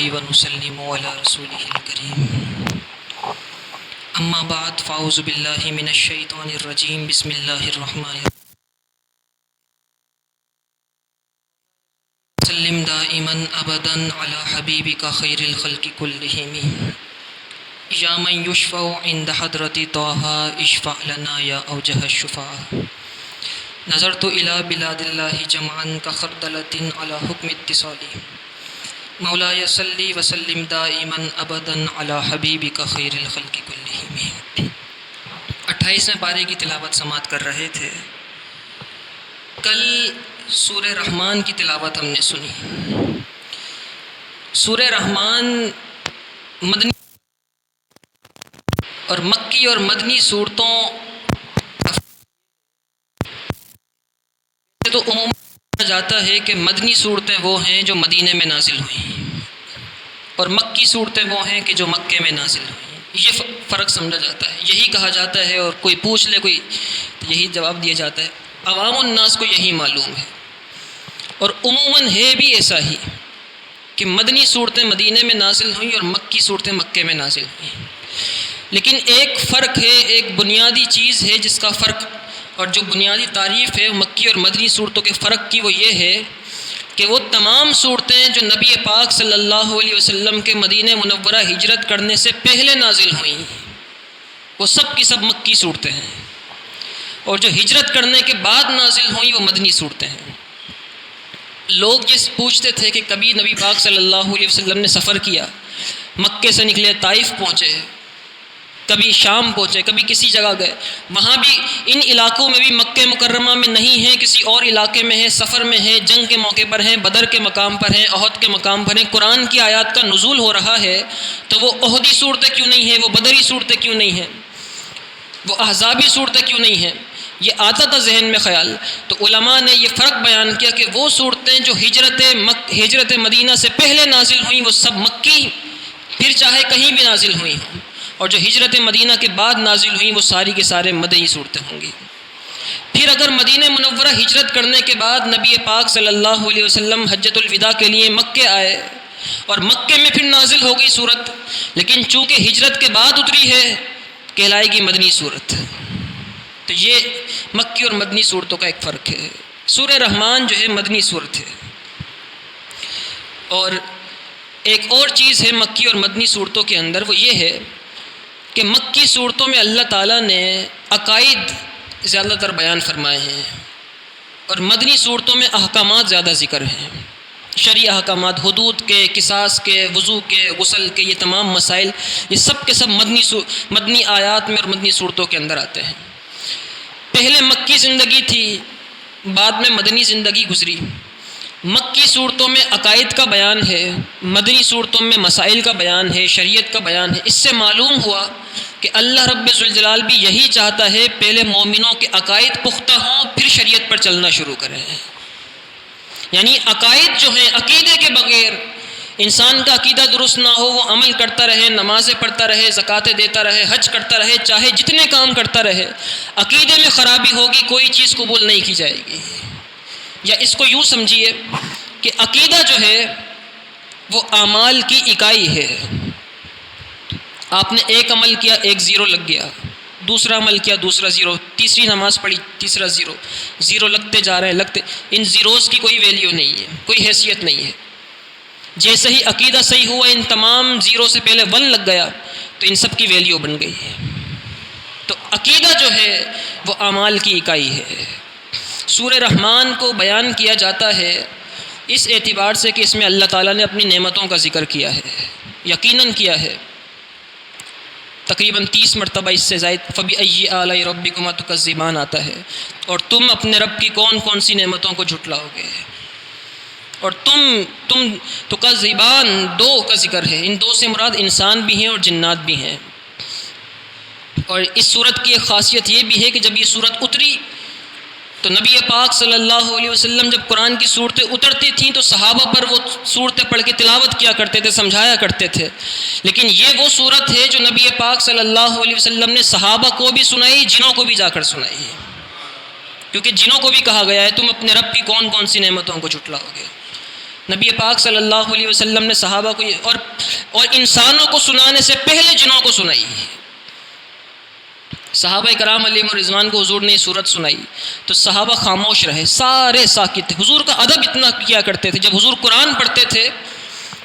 نصلي ونسلم على رسوله الكريم اما بعد فاعوذ باللہ من الشیطان الرجیم بسم اللہ الرحمن الرحیم سلم دائما ابدا على حبیبک خیر الخلق كلهم یا من یشفع عند حضرت طه اشفع لنا یا اوجہ الشفاء نظرت الى بلاد اللہ جمعا كخردلۃ على حکم اتصالی مولاي صلی وسلم دائما ابدا على حبیبک خیر الخلق كلهم 28ویں پارے کی تلاوت سماعت کر رہے تھے۔ کل سورہ رحمان کی تلاوت ہم نے سنی۔ سورہ رحمان مدنی اور مکی اور مدنی صورتوں تو عموماً کہا جاتا ہے کہ مدنی صورتیں وہ ہیں جو مدینے میں نازل ہوئیں اور مکی صورتیں وہ ہیں کہ جو مکے میں نازل ہوئیں۔ یہ فرق سمجھا جاتا ہے، یہی کہا جاتا ہے، اور کوئی پوچھ لے کوئی تو یہی جواب دیا جاتا ہے۔ عوام الناس کو یہی معلوم ہے، اور عموماً ہے بھی ایسا ہی کہ مدنی صورتیں مدینے میں نازل ہوئیں اور مکی صورتیں مکے میں نازل ہوئیں۔ لیکن ایک فرق ہے، ایک بنیادی چیز ہے جس کا فرق اور جو بنیادی تعریف ہے مکی اور مدنی صورتوں کے فرق کی، وہ یہ ہے کہ وہ تمام صورتیں جو نبی پاک صلی اللہ علیہ وسلم کے مدینہ منورہ ہجرت کرنے سے پہلے نازل ہوئیں، وہ سب کی سب مکی صورتیں ہیں، اور جو ہجرت کرنے کے بعد نازل ہوئیں وہ مدنی صورتیں ہیں۔ لوگ جس پوچھتے تھے کہ کبھی نبی پاک صلی اللہ علیہ وسلم نے سفر کیا، مکے سے نکلے طائف پہنچے، کبھی شام پہنچے، کبھی کسی جگہ گئے، وہاں بھی ان علاقوں میں بھی مکہ مکرمہ میں نہیں ہیں، کسی اور علاقے میں ہیں، سفر میں ہیں، جنگ کے موقع پر ہیں، بدر کے مقام پر ہیں، احد کے مقام پر ہیں، قرآن کی آیات کا نزول ہو رہا ہے، تو وہ احدی صورتیں کیوں نہیں ہیں، وہ بدری صورتیں کیوں نہیں ہیں، وہ احزابی صورتیں کیوں نہیں ہیں؟ یہ آتا تھا ذہن میں خیال، تو علماء نے یہ فرق بیان کیا کہ وہ صورتیں جو ہجرت مدینہ سے پہلے نازل ہوئیں وہ سب مکی، پھر چاہے کہیں بھی نازل ہوئی ہوں، اور جو ہجرت مدینہ کے بعد نازل ہوئیں وہ ساری کے سارے مدنی صورتیں ہوں گی۔ پھر اگر مدینہ منورہ ہجرت کرنے کے بعد نبی پاک صلی اللہ علیہ وسلم حجۃ الوداع کے لیے مکے آئے اور مکے میں پھر نازل ہو گئی صورت، لیکن چونکہ ہجرت کے بعد اتری ہے کہلائے گی مدنی صورت۔ تو یہ مکی اور مدنی صورتوں کا ایک فرق ہے۔ سورہ رحمان جو ہے مدنی صورت ہے، اور ایک اور چیز ہے مکی اور مدنی صورتوں کے اندر، وہ یہ ہے کہ مکی صورتوں میں اللہ تعالیٰ نے عقائد زیادہ تر بیان فرمائے ہیں، اور مدنی صورتوں میں احکامات زیادہ ذکر ہیں، شرعی احکامات، حدود کے، قصاص کے، وضو کے، غسل کے، یہ تمام مسائل یہ سب کے سب مدنی آیات میں اور مدنی صورتوں کے اندر آتے ہیں۔ پہلے مکی زندگی تھی، بعد میں مدنی زندگی گزری۔ مکی صورتوں میں عقائد کا بیان ہے، مدنی صورتوں میں مسائل کا بیان ہے، شریعت کا بیان ہے۔ اس سے معلوم ہوا کہ اللہ رب ذوالجلال بھی یہی چاہتا ہے، پہلے مومنوں کے عقائد پختہ ہوں پھر شریعت پر چلنا شروع کریں۔ یعنی عقائد جو ہیں، عقیدے کے بغیر انسان کا عقیدہ درست نہ ہو، وہ عمل کرتا رہے، نمازیں پڑھتا رہے، زکاتیں دیتا رہے، حج کرتا رہے، چاہے جتنے کام کرتا رہے، عقیدے میں خرابی ہوگی، کوئی چیز قبول نہیں کی جائے گی۔ یا اس کو یوں سمجھیے کہ عقیدہ جو ہے وہ اعمال کی اکائی ہے۔ آپ نے ایک عمل کیا، ایک زیرو لگ گیا، دوسرا عمل کیا، دوسرا زیرو، تیسری نماز پڑھی، تیسرا زیرو، زیرو لگتے جا رہے ہیں، ان زیروز کی کوئی ویلیو نہیں ہے، کوئی حیثیت نہیں ہے۔ جیسے ہی عقیدہ صحیح ہوا، ان تمام زیرو سے پہلے ون لگ گیا تو ان سب کی ویلیو بن گئی ہے۔ تو عقیدہ جو ہے وہ اعمال کی اکائی ہے۔ سورہ رحمان کو بیان کیا جاتا ہے اس اعتبار سے کہ اس میں اللہ تعالیٰ نے اپنی نعمتوں کا ذکر کیا ہے، یقیناً کیا ہے، تقریباً 30 مرتبہ، اس سے زائد۔ فَبِأَيِّ آلَاءِ رَبِّكُمَا تُكَذِّبَانِ آتا ہے، اور تم اپنے رب کی کون کون سی نعمتوں کو جھٹلاؤ گے، اور تم تکذبان، دو کا ذکر ہے، ان دو سے مراد انسان بھی ہیں اور جنات بھی ہیں۔ اور اس صورت کی ایک خاصیت یہ بھی ہے کہ جب یہ صورت اتری تو نبی پاک صلی اللہ علیہ وسلم جب قرآن کی صورتیں اترتی تھیں تو صحابہ پر وہ صورتیں پڑھ کے تلاوت کیا کرتے تھے، سمجھایا کرتے تھے۔ لیکن یہ وہ صورت ہے جو نبی پاک صلی اللہ علیہ وسلم نے صحابہ کو بھی سنائی، جنوں کو بھی جا کر سنائی ہے، کیونکہ جنوں کو بھی کہا گیا ہے تم اپنے رب کی کون کون سی نعمتوں کو جھٹلاؤ گے۔ نبی پاک صلی اللہ علیہ وسلم نے صحابہ کو اور انسانوں کو سنانے سے پہلے جنوں کو سنائی. صحابہ کرام علیہم الرضوان کو حضور نے یہ صورت سنائی تو صحابہ خاموش رہے، سارے ساکت تھے. حضور کا ادب اتنا کیا کرتے تھے، جب حضور قرآن پڑھتے تھے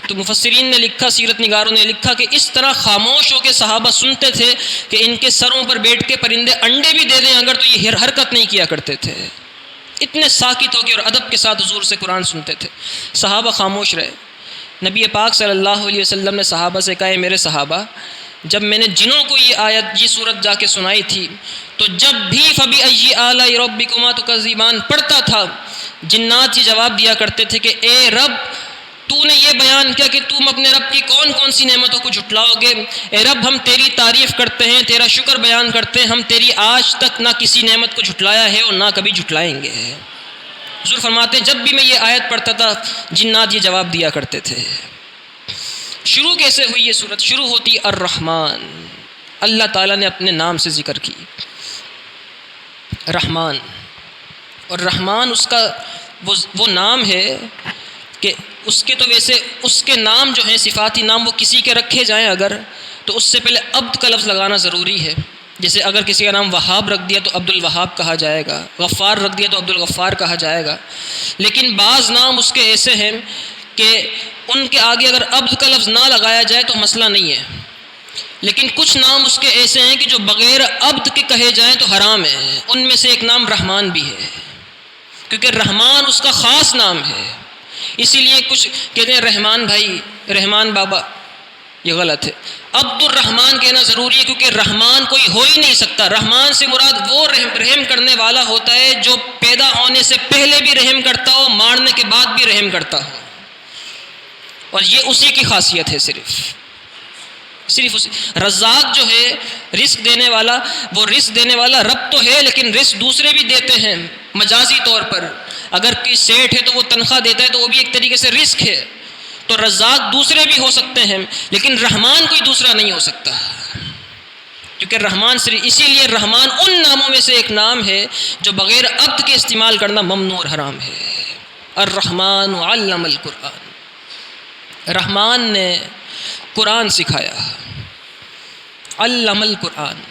تو مفسرین نے لکھا، سیرت نگاروں نے لکھا کہ اس طرح خاموش ہو کے صحابہ سنتے تھے کہ ان کے سروں پر بیٹھ کے پرندے انڈے بھی دے دیں اگر تو یہ حرکت نہیں کیا کرتے تھے. اتنے ساکت ہو کے اور ادب کے ساتھ حضور سے قرآن سنتے تھے. صحابہ خاموش رہے. نبی پاک صلی اللہ علیہ وسلم نے صحابہ سے کہا، اے میرے صحابہ، جب میں نے جنوں کو یہ صورت جا کے سنائی تھی تو جب بھی فَبِأَيِّ آلَاءِ رَبِّكُمَا تُكَذِّبَانِ پڑھتا تھا، جنات یہ جواب دیا کرتے تھے کہ اے رب، تو نے یہ بیان کیا کہ تم اپنے رب کی کون کون سی نعمتوں کو جھٹلاؤ گے. اے رب، ہم تیری تعریف کرتے ہیں، تیرا شکر بیان کرتے ہیں، ہم تیری آج تک نہ کسی نعمت کو جھٹلایا ہے اور نہ کبھی جھٹلائیں گے. حضور فرماتے ہیں جب بھی میں یہ آیت پڑھتا تھا جنات یہ جواب دیا کرتے تھے. شروع کیسے ہوئی یہ صورت؟ شروع ہوتی الرحمن. اللہ تعالیٰ نے اپنے نام سے ذکر کی رحمان، اور رحمان اس کا وہ نام ہے کہ اس کے تو ویسے اس کے نام جو ہیں صفاتی نام وہ کسی کے رکھے جائیں اگر تو اس سے پہلے عبد کا لفظ لگانا ضروری ہے. جیسے اگر کسی کا نام وہاب رکھ دیا تو عبد الوہاب کہا جائے گا، غفار رکھ دیا تو عبد الغفار کہا جائے گا. لیکن بعض نام اس کے ایسے ہیں کہ ان کے آگے اگر عبد کا لفظ نہ لگایا جائے تو مسئلہ نہیں ہے، لیکن کچھ نام اس کے ایسے ہیں کہ جو بغیر عبد کے کہے جائیں تو حرام ہے. ان میں سے ایک نام رحمان بھی ہے، کیونکہ رحمان اس کا خاص نام ہے. اسی لیے کچھ کہتے ہیں رحمان بھائی، رحمان بابا، یہ غلط ہے. عبد الرحمان کہنا ضروری ہے کیونکہ رحمان کوئی ہو ہی نہیں سکتا. رحمان سے مراد وہ رحم کرنے والا ہوتا ہے جو پیدا ہونے سے پہلے بھی رحم کرتا ہو، مارنے کے بعد بھی رحم کرتا ہو، اور یہ اسی کی خاصیت ہے. صرف اسی. رزاق جو ہے رزق دینے والا، وہ رزق دینے والا رب تو ہے لیکن رزق دوسرے بھی دیتے ہیں مجازی طور پر. اگر کوئی سیٹ ہے تو وہ تنخواہ دیتا ہے تو وہ بھی ایک طریقے سے رزق ہے. تو رزاق دوسرے بھی ہو سکتے ہیں لیکن رحمان کوئی دوسرا نہیں ہو سکتا، کیونکہ رحمان صرف اسی لیے رحمان ان ناموں میں سے ایک نام ہے جو بغیر عبد کے استعمال کرنا ممنوع اور حرام ہے. الرحمن علم القرآن. رحمان نے قرآن سکھایا. علم القرآن.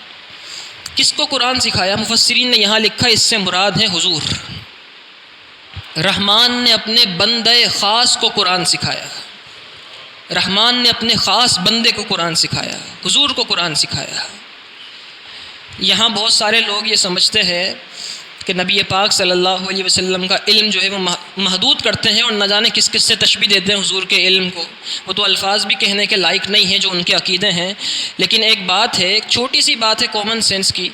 کس کو قرآن سکھایا؟ مفسرین نے یہاں لکھا اس سے مراد ہے حضور. رحمان نے اپنے بندے خاص کو قرآن سکھایا. رحمان نے اپنے خاص بندے کو قرآن سکھایا، حضور کو قرآن سکھایا. یہاں بہت سارے لوگ یہ سمجھتے ہیں کہ نبی پاک صلی اللہ علیہ وسلم کا علم جو ہے وہ محدود کرتے ہیں اور نہ جانے کس کس سے تشبیہ دیتے ہیں حضور کے علم کو. وہ تو الفاظ بھی کہنے کے لائق نہیں ہیں جو ان کے عقیدے ہیں. لیکن ایک بات ہے، ایک چھوٹی سی بات ہے کامن سینس کی.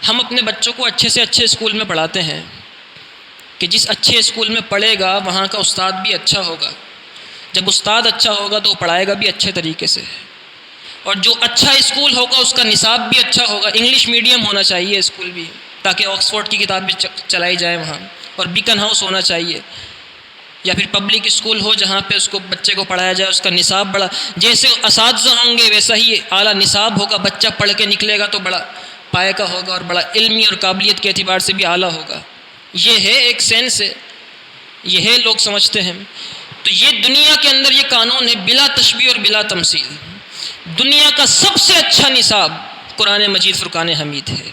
ہم اپنے بچوں کو اچھے سے اچھے اسکول میں پڑھاتے ہیں کہ جس اچھے اسکول میں پڑھے گا وہاں کا استاد بھی اچھا ہوگا. جب استاد اچھا ہوگا تو وہ پڑھائے گا بھی اچھے طریقے سے، اور جو اچھا اسکول ہوگا اس کا نصاب بھی اچھا ہوگا. انگلش میڈیم ہونا چاہیے اسکول بھی تاکہ آکسفورڈ کی کتاب بھی چلائی جائے وہاں، اور بیکن ہاؤس ہونا چاہیے، یا پھر پبلک اسکول ہو جہاں پہ اس کو بچے کو پڑھایا جائے. اس کا نصاب بڑا، جیسے اساتذہ ہوں گے ویسا ہی اعلیٰ نصاب ہوگا. بچہ پڑھ کے نکلے گا تو بڑا پائے کا ہوگا اور بڑا علمی اور قابلیت کے اعتبار سے بھی اعلیٰ ہوگا. یہ ہے ایک سینس ہے، یہ ہے لوگ سمجھتے ہیں. تو یہ دنیا کے اندر یہ قانون ہے بلا تشبیہ اور بلا تمثیل. دنیا کا سب سے اچھا نصاب قرآن مجید فرقان حمید ہے،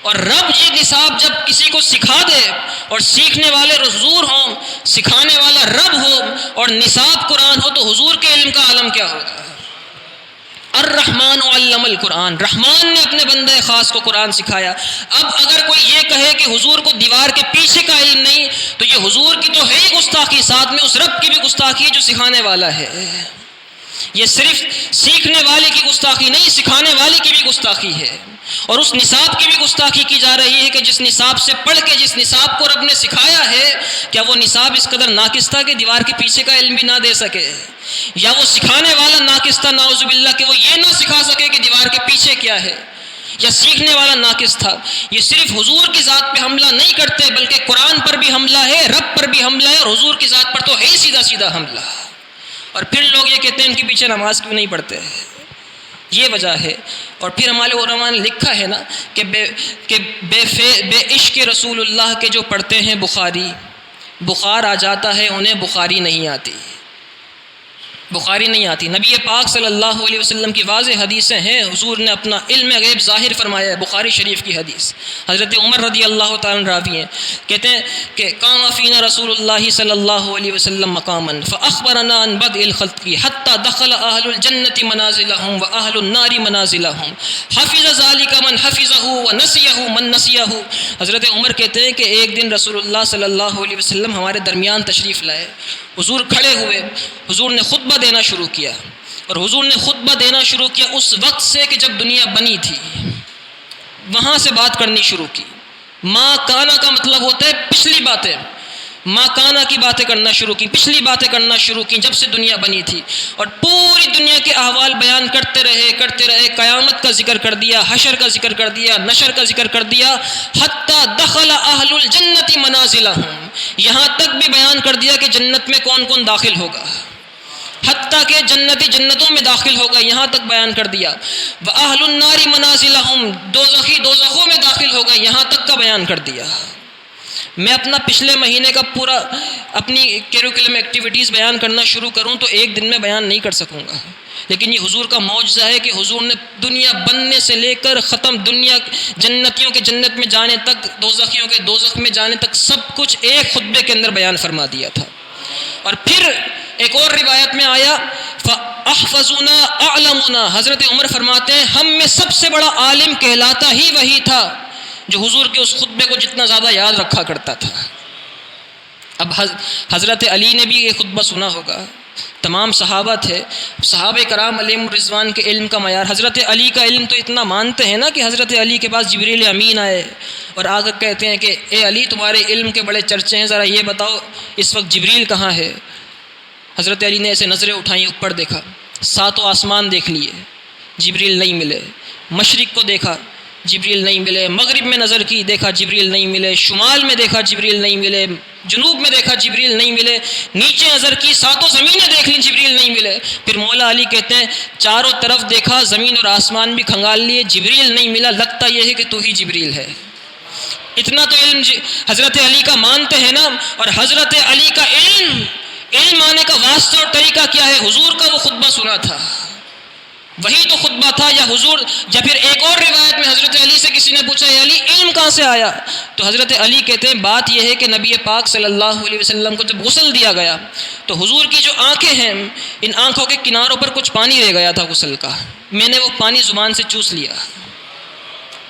اور رب یہ نصاب جب کسی کو سکھا دے اور سیکھنے والے حضور ہوں، سکھانے والا رب ہو اور نصاب قرآن ہو تو حضور کے علم کا عالم کیا ہوگا. الرحمن علم القرآن. رحمان نے اپنے بندے خاص کو قرآن سکھایا. اب اگر کوئی یہ کہے کہ حضور کو دیوار کے پیچھے کا علم نہیں تو یہ حضور کی تو ہے ہی گستاخی، ساتھ میں اس رب کی بھی گستاخی ہے جو سکھانے والا ہے. یہ صرف سیکھنے والے کی گستاخی نہیں، سکھانے والے کی بھی گستاخی ہے، اور اس نصاب کی بھی گستاخی کی جا رہی ہے کہ جس نصاب سے پڑھ کے جس نصاب کو رب نے سکھایا ہے، کیا وہ نصاب اس قدر ناقص تھا کہ دیوار کے پیچھے کا علم بھی نہ دے سکے، یا وہ سکھانے والا ناقص تھا نعوذ باللہ کہ وہ یہ نہ سکھا سکے کہ دیوار کے پیچھے کیا ہے، یا سیکھنے والا ناقص تھا. یہ صرف حضور کی ذات پہ حملہ نہیں کرتے بلکہ قرآن پر بھی حملہ ہے، رب پر بھی حملہ ہے، اور حضور کی ذات پر تو ہے ہی سیدھا سیدھا حملہ. اور پھر لوگ یہ کہتے ہیں ان کے پیچھے نماز کیوں نہیں پڑھتے، یہ وجہ ہے. اور پھر ہمارے علماء نے لکھا ہے نا کہ بے عشق رسول اللہ کے جو پڑھتے ہیں بخاری، بخار آ جاتا ہے انہیں بخاری نہیں آتی، بخاری نہیں آتی۔ نبی پاک صلی اللہ علیہ وسلم کی واضح حدیثیں ہیں، حضور نے اپنا علم غیب ظاہر فرمایا ہے۔ بخاری شریف کی حدیث، حضرت عمر رضی اللہ تعالیٰ راوی ہیں، کہتے ہیں کہ قام فینا رسول اللہ صلی اللہ علیہ وسلم مقاما فاخبرنا عن بدء الخلق حتى دخل اهل الجنة منازلهم واهل النار منازلهم حفظ ذلك من حفظه ونسيه من نسيه۔ حضرت عمر کہتے ہیں کہ ایک دن رسول اللہ صلی اللہ علیہ وسلم ہمارے درمیان تشریف لائے، حضور کھڑے ہوئے، حضور نے خطبہ دینا شروع کیا، اور حضور نے خطبہ دینا شروع کیا اس وقت سے کہ جب دنیا بنی تھی، وہاں سے بات کرنی شروع کی۔ ما کانا کا مطلب ہوتا ہے پچھلی باتیں، ما کانا کی باتیں کرنا شروع کی، پچھلی باتیں کرنا شروع کی جب سے دنیا بنی تھی، اور پوری دنیا کے احوال بیان کرتے رہے، قیامت کا ذکر کر دیا، حشر کا ذکر کر دیا، نشر کا ذکر کر دیا، حتی دخل اہل الجنت منازلہم، یہاں تک بھی بیان کر دیا کہ جنت میں کون کون داخل ہوگا، حتیٰ کہ جنتی جنتوں میں داخل ہوگا، یہاں تک بیان کر دیا۔ وَأَهْلُ النَّارِ مَنَازِلَهُمْ، دوزخی دوزخوں میں داخل ہوگا، یہاں تک کا بیان کر دیا۔ میں اپنا پچھلے مہینے کا پورا اپنی کیریکولم ایکٹیویٹیز بیان کرنا شروع کروں تو ایک دن میں بیان نہیں کر سکوں گا، لیکن یہ حضور کا معجزہ ہے کہ حضور نے دنیا بننے سے لے کر ختم، دنیا جنتیوں کے جنت میں جانے تک، دوزخیوں کے دوزخ میں جانے تک، سب کچھ ایک خطبے کے اندر بیان فرما دیا تھا۔ اور پھر ایک اور روایت میں آیا فَأَحْفَظُنَا أَعْلَمُنَا، حضرت عمر فرماتے ہیں ہم میں سب سے بڑا عالم کہلاتا ہی وہی تھا جو حضور کے اس خطبے کو جتنا زیادہ یاد رکھا کرتا تھا۔ اب حضرت علی نے بھی یہ خطبہ سنا ہوگا، تمام صحابہ تھے، صحابہ کرام علیہم الرضوان کے علم کا معیار، حضرت علی کا علم تو اتنا مانتے ہیں نا کہ حضرت علی کے پاس جبریل امین آئے اور آ کر کہتے ہیں کہ اے علی تمہارے علم کے بڑے چرچے ہیں، ذرا یہ بتاؤ اس وقت جبریل کہاں ہے؟ حضرت علی نے ایسے نظریں اٹھائیں، اوپر دیکھا، ساتوں آسمان دیکھ لیے، جبریل نہیں ملے، مشرق کو دیکھا، جبریل نہیں ملے، مغرب میں نظر کی، دیکھا جبریل نہیں ملے، شمال میں دیکھا جبریل نہیں ملے، جنوب میں دیکھا جبریل نہیں ملے، نیچے نظر کی، ساتوں زمینیں دیکھ لیں، جبریل نہیں ملے۔ پھر مولا علی کہتے ہیں چاروں طرف دیکھا، زمین اور آسمان بھی کھنگال لیے، جبریل نہیں ملا، لگتا یہ ہے کہ تو ہی جبریل ہے۔ اتنا تو علم حضرت علی کا مانتے ہیں نا، اور حضرت علی کا علم آنے کا واسطہ اور طریقہ کیا ہے؟ حضور کا وہ خطبہ سنا تھا، وہی تو خطبہ تھا، یا حضور، یا پھر ایک اور روایت میں حضرت علی سے کسی نے پوچھا اے علی علم کہاں سے آیا؟ تو حضرت علی کہتے ہیں بات یہ ہے کہ نبی پاک صلی اللہ علیہ وسلم کو جب غسل دیا گیا تو حضور کی جو آنکھیں ہیں، ان آنکھوں کے کناروں پر کچھ پانی رہ گیا تھا غسل کا، میں نے وہ پانی زبان سے چوس لیا،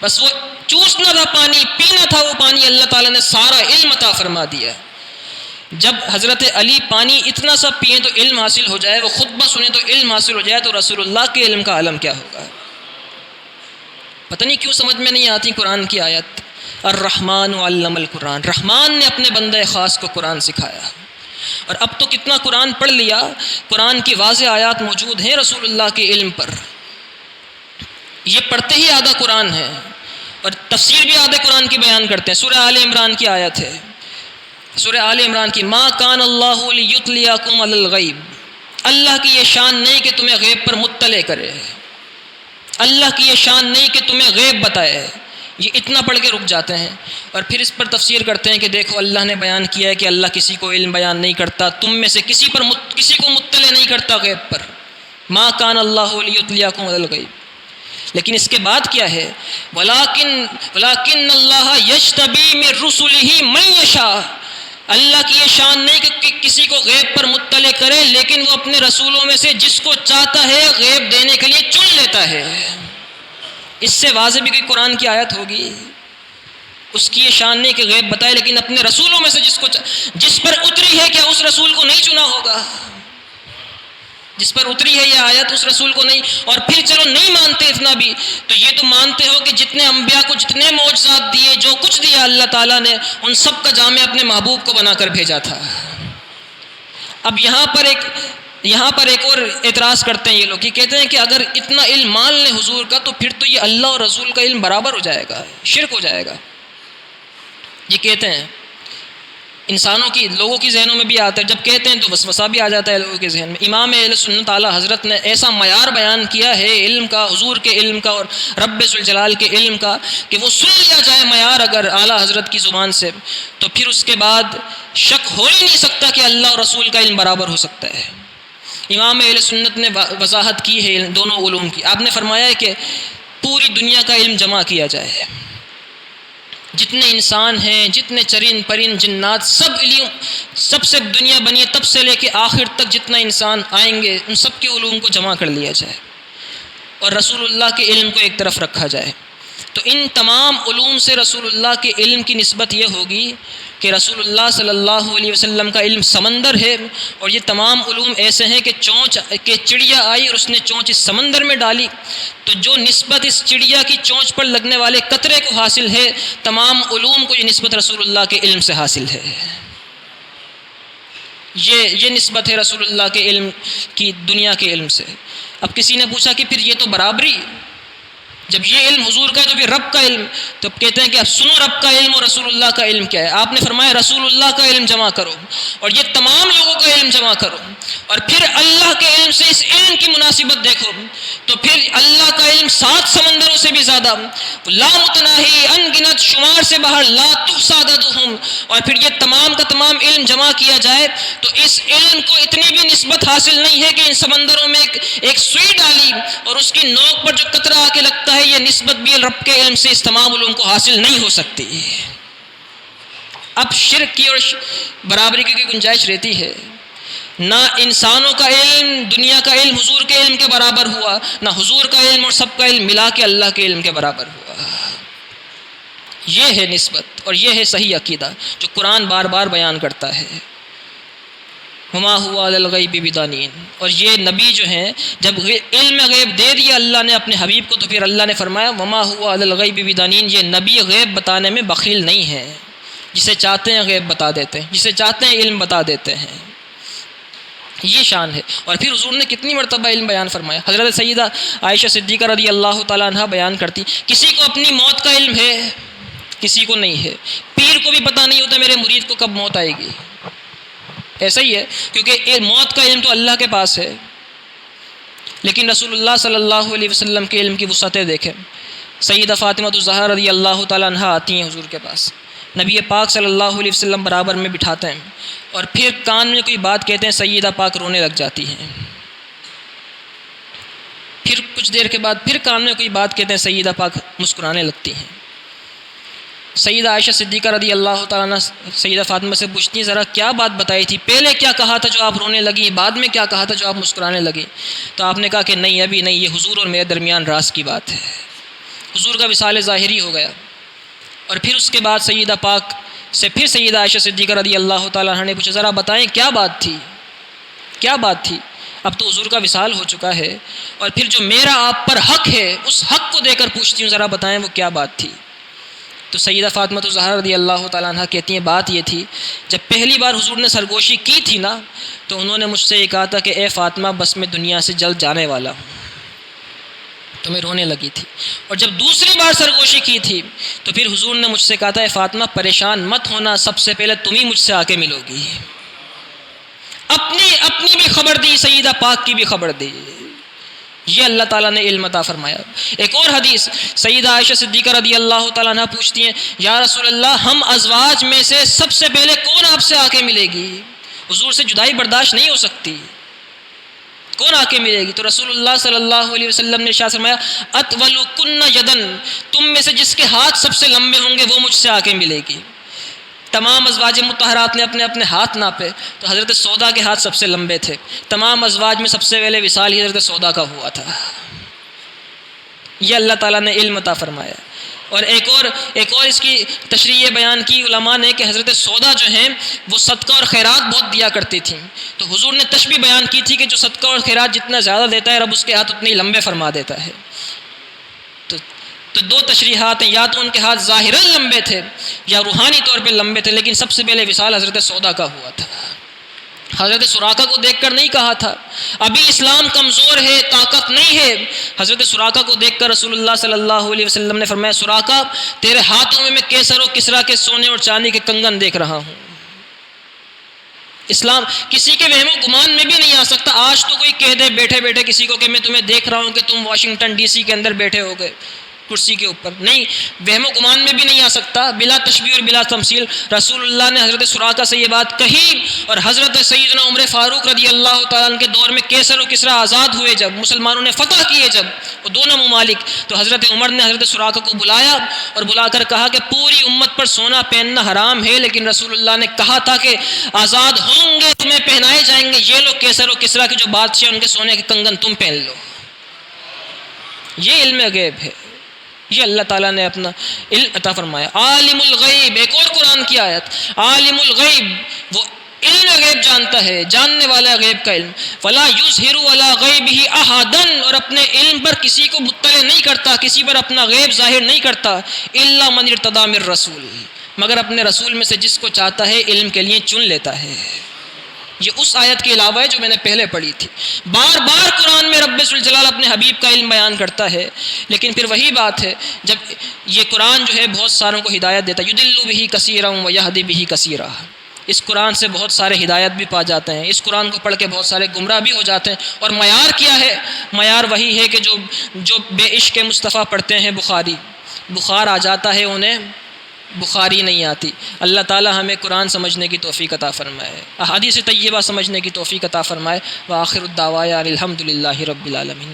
بس وہ چوسنا تھا پانی، پینا تھا وہ پانی، اللہ تعالیٰ نے سارا علم عطا فرما دیا۔ جب حضرت علی پانی اتنا سا پئیں تو علم حاصل ہو جائے، وہ خطبہ سنیں تو علم حاصل ہو جائے، تو رسول اللہ کے علم کا عالم کیا ہوگا؟ پتہ نہیں کیوں سمجھ میں نہیں آتی قرآن کی آیت، الرحمن علم القرآن، رحمان نے اپنے بندہ خاص کو قرآن سکھایا۔ اور اب تو کتنا قرآن پڑھ لیا، قرآن کی واضح آیات موجود ہیں رسول اللہ کے علم پر، یہ پڑھتے ہی آدھا قرآن ہے، اور تفسیر بھی آدھے قرآن کی بیان کرتے ہیں۔ سورہ آل عمران کی آیت ہے، سورہ آل عمران کی، ما کان اللہ لیطلعکم علی الغیب، اللہ کی یہ شان نہیں کہ تمہیں غیب پر مطلع کرے، اللہ کی یہ شان نہیں کہ تمہیں غیب بتائے۔ یہ اتنا پڑھ کے رک جاتے ہیں، اور پھر اس پر تفسیر کرتے ہیں کہ دیکھو اللہ نے بیان کیا ہے کہ اللہ کسی کو علم بیان نہیں کرتا، تم میں سے کسی کو مطلع نہیں کرتا غیب پر، ما کان اللہ لیطلعکم علی الغیب۔ لیکن اس کے بعد کیا ہے؟ وَلَٰكِنَّ اللَّهَ يَجْتَبِي مِن رُّسُلِهِ مَن يَشَاءُ، اللہ کی یہ شان نہیں کہ کسی کو غیب پر مطلع کرے، لیکن وہ اپنے رسولوں میں سے جس کو چاہتا ہے غیب دینے کے لیے چن لیتا ہے۔ اس سے واضح بھی کوئی قرآن کی آیت ہوگی؟ اس کی یہ شان نہیں کہ غیب بتائے، لیکن اپنے رسولوں میں سے جس پر اتری ہے، کیا اس رسول کو نہیں چنا ہوگا؟ جس پر اتری ہے یہ آیت اس رسول کو نہیں؟ اور پھر چلو نہیں مانتے اتنا بھی، تو یہ تو مانتے ہو کہ جتنے انبیاء کو جتنے معجزات دیے، جو کچھ دیا اللہ تعالیٰ نے، ان سب کا جامع اپنے محبوب کو بنا کر بھیجا تھا۔ اب یہاں پر ایک اور اعتراض کرتے ہیں یہ لوگ، کہ کہتے ہیں کہ اگر اتنا علم مان لیں حضور کا تو پھر تو یہ اللہ اور رسول کا علم برابر ہو جائے گا، شرک ہو جائے گا۔ یہ کہتے ہیں انسانوں کی لوگوں کی ذہنوں میں بھی آتا ہے، جب کہتے ہیں تو وسوسہ بھی آ جاتا ہے لوگوں کے ذہن میں۔ امام اہل سنت اعلیٰ حضرت نے ایسا معیار بیان کیا ہے علم کا، حضور کے علم کا اور رب ذوالجلال کے علم کا، کہ وہ سن لیا جائے معیار اگر اعلیٰ حضرت کی زبان سے، تو پھر اس کے بعد شک ہو ہی نہیں سکتا کہ اللہ اور رسول کا علم برابر ہو سکتا ہے۔ امام اہل سنت نے وضاحت کی ہے دونوں علوم کی۔ آپ نے فرمایا ہے کہ پوری دنیا کا علم جمع کیا جائے، جتنے انسان ہیں، جتنے چرند پرند جنات، سب علم، سب سے دنیا بنی تب سے لے کے آخر تک جتنا انسان آئیں گے ان سب کے علوم کو جمع کر لیا جائے اور رسول اللہ کے علم کو ایک طرف رکھا جائے، تو ان تمام علوم سے رسول اللہ کے علم کی نسبت یہ ہوگی کہ رسول اللہ صلی اللہ علیہ وسلم کا علم سمندر ہے، اور یہ تمام علوم ایسے ہیں کہ چڑیا آئی اور اس نے چونچ اس سمندر میں ڈالی، تو جو نسبت اس چڑیا کی چونچ پر لگنے والے قطرے کو حاصل ہے، تمام علوم کو یہ نسبت رسول اللہ کے علم سے حاصل ہے۔ یہ نسبت ہے رسول اللہ کے علم کی دنیا کے علم سے۔ اب کسی نے پوچھا کہ پھر یہ تو برابری، جب یہ علم حضور کا ہے تو پھر رب کا علم، تو کہتے ہیں کہ اب سنو رب کا علم اور رسول اللہ کا علم کیا ہے۔ آپ نے فرمایا رسول اللہ کا علم جمع کرو اور یہ تمام لوگوں کا علم جمع کرو، اور پھر اللہ کے علم سے اس علم کی مناسبت دیکھو، تو پھر اللہ کا علم 7 سمندروں سے بھی زیادہ، لا متناہی، ان گنت، شمار سے باہر، لا تحصی عددہم، اور پھر یہ تمام کا تمام علم جمع کیا جائے تو اس علم کو اتنی بھی نسبت حاصل نہیں ہے کہ ان سمندروں میں ایک سوئی ڈالی اور اس کی نوک پر جو قطرہ آ کے لگتا ہے، یہ نسبت بھی رب کے علم سے اس تمام علوم کو حاصل نہیں ہو سکتی۔ اب شرک کی اور برابری کی گنجائش رہتی ہے، نہ انسانوں کا علم، دنیا کا علم حضور کے علم کے برابر ہوا، نہ حضور کا علم اور سب کا علم ملا کے اللہ کے علم کے برابر ہوا۔ یہ ہے نسبت اور یہ ہے صحیح عقیدہ جو قرآن بار بار بیان کرتا ہے، وما هو علی الغیب بضنین۔ اور یہ نبی جو ہیں جب علم غیب دے دیا اللہ نے اپنے حبیب کو، تو پھر اللہ نے فرمایا وما هو علی الغیب بضنین، یہ نبی غیب بتانے میں بخیل نہیں ہے، جسے چاہتے ہیں غیب بتا دیتے ہیں، جسے چاہتے ہیں علم بتا دیتے ہیں، یہ شان ہے۔ اور پھر حضور نے کتنی مرتبہ علم بیان فرمایا۔ حضرت سیدہ عائشہ صدیقہ رضی اللہ تعالیٰ عنہ بیان کرتی، کسی کو اپنی موت کا علم ہے، کسی کو نہیں ہے۔ پیر کو بھی پتہ نہیں ہوتا میرے مرید کو کب موت آئے گی، ایسا ہی ہے، کیونکہ موت کا علم تو اللہ کے پاس ہے، لیکن رسول اللہ صلی اللہ علیہ وسلم کے علم کی وسعتیں دیکھیں۔ سیدہ فاطمہ الزہرا رضی اللہ تعالیٰ عنہ آتی ہیں حضور کے پاس، نبی پاک صلی اللہ علیہ وسلم برابر میں بٹھاتے ہیں، اور پھر کان میں کوئی بات کہتے ہیں، سیدہ پاک رونے لگ جاتی ہیں۔ پھر کچھ دیر کے بعد پھر کان میں کوئی بات کہتے ہیں، سیدہ پاک مسکرانے لگتی ہیں۔ سیدہ عائشہ صدیقہ رضی اللہ تعالیٰ عنہ سیدہ فاطمہ سے پوچھتی ہیں، ذرا کیا بات بتائی تھی، پہلے کیا کہا تھا جو آپ رونے لگی، بعد میں کیا کہا تھا جو آپ مسکرانے لگی؟ تو آپ نے کہا کہ نہیں، ابھی نہیں، یہ حضور اور میرے درمیان راز کی بات ہے۔ حضور کا وصال ظاہری ہو گیا، اور پھر اس کے بعد سیدہ پاک سے پھر سیدہ عائشہ صدیقہ رضی اللہ تعالیٰ عنہ نے پوچھا، ذرا بتائیں کیا بات تھی، کیا بات تھی؟ اب تو حضور کا وصال ہو چکا ہے، اور پھر جو میرا آپ پر حق ہے اس حق کو دے کر پوچھتی ہوں، ذرا بتائیں وہ کیا بات تھی؟ تو سیدہ فاطمہ الزہرا رضی اللہ تعالیٰ عنہ کہتی ہیں، بات یہ تھی جب پہلی بار حضور نے سرگوشی کی تھی نا، تو انہوں نے مجھ سے یہ کہا تھا کہ اے فاطمہ بس میں دنیا سے جلد جانے والا ہوں، تو میں رونے لگی تھی۔ اور جب دوسری بار سرگوشی کی تھی تو پھر حضور نے مجھ سے کہا تھا، اے فاطمہ پریشان مت ہونا، سب سے پہلے تم ہی مجھ سے آ کے ملو گی۔ اپنی بھی خبر دی، سیدہ پاک کی بھی خبر دی، یہ اللہ تعالیٰ نے علم عطا فرمایا۔ ایک اور حدیث سیدہ عائشہ صدیقہ رضی اللہ تعالیٰ عنہ پوچھتی ہیں، یا رسول اللہ ہم ازواج میں سے سب سے پہلے کون آپ سے آ کے ملے گی؟ حضور سے جدائی برداشت نہیں ہو سکتی، کون آ کے ملے گی؟ تو رسول اللہ صلی اللہ علیہ وسلم نے ارشاد فرمایا، اطولکن یدن، تم میں سے جس کے ہاتھ سب سے لمبے ہوں گے وہ مجھ سے آ کے ملے گی۔ تمام ازواج مطہرات نے اپنے اپنے ہاتھ ناپے تو حضرت سودا کے ہاتھ سب سے لمبے تھے۔ تمام ازواج میں سب سے پہلے وصال ہی حضرت سودا کا ہوا تھا۔ یہ اللہ تعالیٰ نے علم عطا فرمایا۔ اور ایک اور اس کی تشریح بیان کی علماء نے کہ حضرت سودا جو ہیں وہ صدقہ اور خیرات بہت دیا کرتی تھیں، تو حضور نے تشبیہ بیان کی تھی کہ جو صدقہ اور خیرات جتنا زیادہ دیتا ہے رب اس کے ہاتھ اتنے لمبے فرما دیتا ہے۔ تو دو تشریحات ہیں، یا تو ان کے ہاتھ ظاہراً لمبے تھے یا روحانی طور پہ لمبے تھے، لیکن سب سے پہلے وصال حضرت سودا کا ہوا تھا۔ حضرت سراقہ کو دیکھ کر نہیں کہا تھا ابھی اسلام کمزور ہے، طاقت نہیں ہے، حضرت سراقہ کو دیکھ کر رسول اللہ صلی اللہ علیہ وسلم نے فرمایا، سراقہ تیرے ہاتھوں میں کیسر و کسرا کے سونے اور چاندی کے کنگن دیکھ رہا ہوں۔ اسلام کسی کے وہم و گمان میں بھی نہیں آ سکتا. آج تو کوئی کہہ دے بیٹھے بیٹھے کسی کو کہ میں تمہیں دیکھ رہا ہوں کہ تم واشنگٹن ڈی سی کے اندر بیٹھے ہو گئے کرسی کے اوپر. نہیں، وہم و گمان میں بھی نہیں آ سکتا. بلا تشبیہ اور بلا تمثیل رسول اللہ نے حضرت سراقہ سے یہ بات کہی، اور حضرت سیدنا عمر فاروق رضی اللہ تعالیٰ عنہ کے دور میں کیسر و کسریٰ آزاد ہوئے، جب مسلمانوں نے فتح کیے جب وہ دونوں ممالک، تو حضرت عمر نے حضرت سراقہ کو بلایا اور بلا کر کہا کہ پوری امت پر سونا پہننا حرام ہے، لیکن رسول اللہ نے کہا تھا کہ آزاد ہوں گے تمہیں پہنائے جائیں گے، یہ لو کیسر و کسریٰ کے جو بادشاہ ان کے سونے کے کنگن تم پہن لو. یہ علم غیب ہے، یہ اللہ تعالیٰ نے اپنا علم عطا فرمایا. عالم الغیب، ایک اور قرآن کی آیت، عالم الغیب، وہ علم غیب جانتا ہے، جاننے والا غیب کا علم. فلا یظہر علی غیبہ احدا، اور اپنے علم پر کسی کو مطلع نہیں کرتا، کسی پر اپنا غیب ظاہر نہیں کرتا. الا من ارتضی من رسول، مگر اپنے رسول میں سے جس کو چاہتا ہے علم کے لیے چن لیتا ہے. یہ اس آیت کے علاوہ ہے جو میں نے پہلے پڑھی تھی. بار بار قرآن میں رب ذوالجلال اپنے حبیب کا علم بیان کرتا ہے، لیکن پھر وہی بات ہے، جب یہ قرآن جو ہے بہت ساروں کو ہدایت دیتا ہے. یضل بہ کثیرا ویہدی بہ کثیرا، اس قرآن سے بہت سارے ہدایت بھی پا جاتے ہیں، اس قرآن کو پڑھ کے بہت سارے گمراہ بھی ہو جاتے ہیں. اور معیار کیا ہے؟ معیار وہی ہے کہ جو بے عشق مصطفیٰ پڑھتے ہیں بخار آ جاتا ہے انہیں، بخاری نہیں آتی. اللہ تعالی ہمیں قرآن سمجھنے کی توفیق عطا فرمائے، احادیث طیبہ سمجھنے کی توفیق عطا فرمائے. وآخر الدعوانا الحمد للہ رب العالمین.